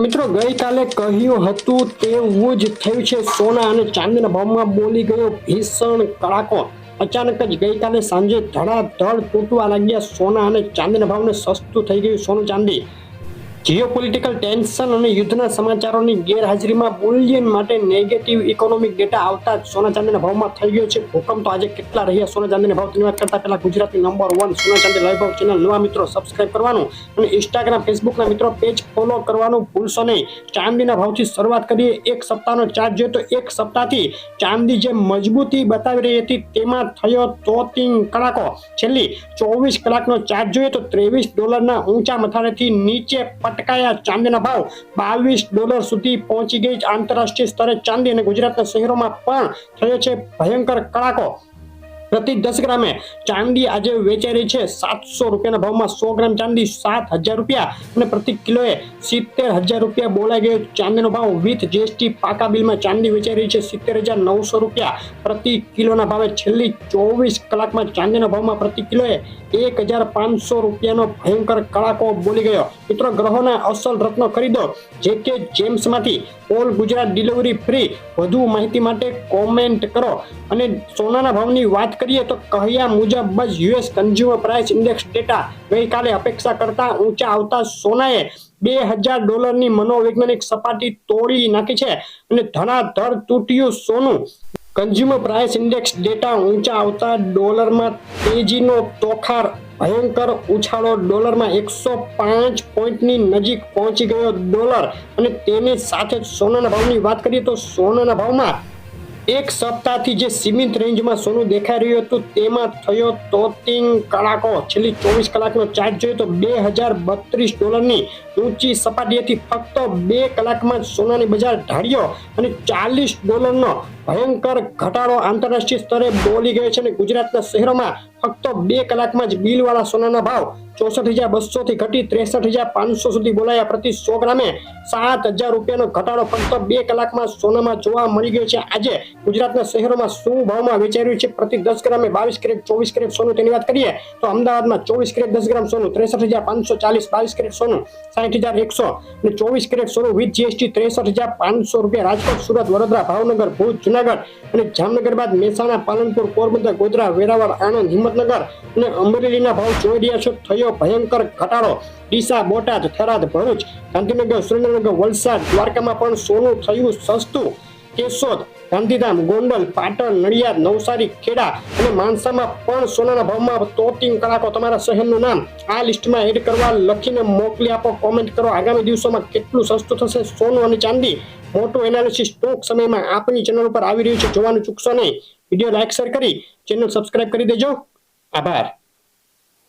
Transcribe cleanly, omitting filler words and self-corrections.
મિત્રો ગઈકાલે કહ્યું હતું તેવું જ થયું છે। સોના અને ચાંદીના ભાવમાં બોલી ગયો ભીષણ કડાકો। અચાનક જ ગઈકાલે સાંજે ધડાધડ તૂટવા લાગ્યા સોના અને ચાંદીના ભાવને સસ્તું થઈ ગયું સોનું ચાંદી। જીઓપોલિટિકલ ટેન્શન અને યુદ્ધના સમાચારોની ગેરહાજરીમાં બુલિયન માટે નેગેટિવ ઇકોનોમિક ડેટા આવતા જ સોના ચાંદીના ભાવમાં થઈ ગયો છે ભૂકંપ। તો આજે કેટલા રહ્યા સોના ચાંદીના ભાવ તેની વાત કરતા પહેલા ગુજરાતની નંબર 1 સોના ચાંદી લાઈવ ભાવ ચેનલ નવા મિત્રો સબસ્ક્રાઇબ કરવાનું અને ઇન્સ્ટાગ્રામ ફેસબુકના મિત્રો પેજ ફોલો કરવાનું ભૂલશો નહીં। ચાંદીના ભાવથી શરૂઆત કરીએ। એક સપ્તાહનો ચાર્ટ જોઈએ તો એક સપ્તાહથી ચાંદી જે મજબૂતી બતાવી રહી હતી તેમાં થયો તોતિંગ કડાકો। છેલ્લી 24 કલાકનો ચાર્ટ જોઈએ તો $23 ઊંચા મથાળેથી નીચે પટકાયા। ચાંદીના ભાવ $22 સુધી પહોંચી ગઈ। આંતરરાષ્ટ્રીય સ્તરે ચાંદી અને ગુજરાતના શહેરોમાં પણ થયો છે ભયંકર કડાકો। પ્રતિ 10 ગ્રામે ચાંદી આજે વેચાઈ રહી છે 700 રૂપિયાના ભાવમાં। 100 ગ્રામ ચાંદી 7000 રૂપિયા અને પ્રતિ કિલોએ 70,000 રૂપિયા બોલાઈ ગયો ચાંદીનો ભાવ। વિથ જીએસટી પાકા બિલમાં ચાંદી વેચાઈ રહી છે 70,900 રૂપિયા પ્રતિ કિલોના ભાવે। છેલ્લી 24 કલાકમાં ચાંદીના ભાવમાં પ્રતિ કિલોએ 1,500 રૂપિયાનો ભયંકર કડાકો બોલી ગયો। મિત્રો ગ્રહોના અસલ રત્નો ખરીદો જેકે જેમ્સમાંથી ઓલ ગુજરાત ડિલિવરી ફ્રી। વધુ માહિતી માટે કોમેન્ટ કરો। અને સોનાના ભાવની વાત કરીએ તો કહ્યા મુજબ જ US consumer price index data ગઈકાલે અપેક્ષા કરતા ઊંચા આવતા સોનાએ $2,000ની મનોવૈજ્ઞાનિક સપાટી તોડી નાખી છે અને ધડાધડ તૂટ્યું સોનું। કન્ઝ્યુમર પ્રાઇસ ઇન્ડેક્સ ડેટા ઊંચા આવતા ડોલરમાં તેજીનો તોખાર। ભયંકર ઉછાળો। ડોલરમાં 105 પોઈન્ટની નજીક પહોંચી ગયો ડોલર। અને તેની સાથે સોનાના ભાવની વાત કરીએ તો સોનાના ભાવમાં એક સપ્તાહથી જે સીમિત રેન્જમાં સોનું દેખાઈ રહ્યું હતું તેમાં થયો તોતિંગ કડાકો। છેલ્લી 24 કલાકનો ચાર્ટ જોઈએ તો $2,032ની ઊંચી સપાટીએથી ફક્ત 2 કલાકમાં જ સોનાની બજાર ઢાળ્યો અને $40નો ભયંકર ઘટાડો આંતરરાષ્ટ્રીય સ્તરે બોલી ગયો છે। અને ગુજરાતના શહેરોમાં ફક્ત 2 કલાકમાં જ બિલવાળા સોનાના ભાવ 64,200 થી ઘટી 63,500 સુધી બોલાયા। પ્રતિ 100 ગ્રામે 7,000 રૂપિયાનો ઘટાડો ફક્ત 2 કલાકમાં સોનામાં જોવા મળી ગયો છે। આજે ગુજરાતના શહેરોમાં શું ભાવમાં વેચાઈ રહ્યું છે પ્રતિ 10 ગ્રામે 22 કેરેટ 24 કેરેટ સોનું તેની વાત કરીએ તો અમદાવાદમાં 24 કેરેટ 10 ગ્રામ સોનું 63,540। 22 કેરેટ સોનું 60,100 અને 24 કેરેટ સોનું વિથ જીએસટી 63,500 રૂપિયા। રાજકોટ, સુરત, વડોદરા, ભાવનગર, ભુજ, જુનાગઢ અને જામનગર બાદ મહેસાણા, પાલનપુર, પોરબંદર, ગોધરા, વેરાવળ, આણંદ, હિંમતનગર અને અમરેલીના ભાવ જોઈ રહ્યા છો થયો ભયંકર ઘટાડો। ડીસા, બોટાદ, થરાદ, ભરૂચ, ગાંધીનગર, સુરેન્દ્રનગર, વલસાડ, દ્વારકામાં પણ સોનું થયું સસ્તું। કેશોદ, ગાંધીધામ, ગોંડલ, પાટણ, નડિયાદ, નવસારી, ખેડા અને માણસામાં પણ સોનાના ભાવમાં તોતિંગ કડાકો। તમારા શહેરનું નામ આ લિસ્ટમાં એડ કરવા લખીને મોકલી આપો। કોમેન્ટ કરો આગામી દિવસોમાં કેટલું સસ્તું થશે સોનું અને ચાંદી। મોટું એનાલિસિસ ટૂંક સમયમાં આપની ચેનલ ઉપર આવી રહ્યું છે, જોવાનું ચૂકશો નહીં। વિડીયો લાઈક શેર કરી ચેનલ સબસ્ક્રાઇબ કરી દેજો। આભાર।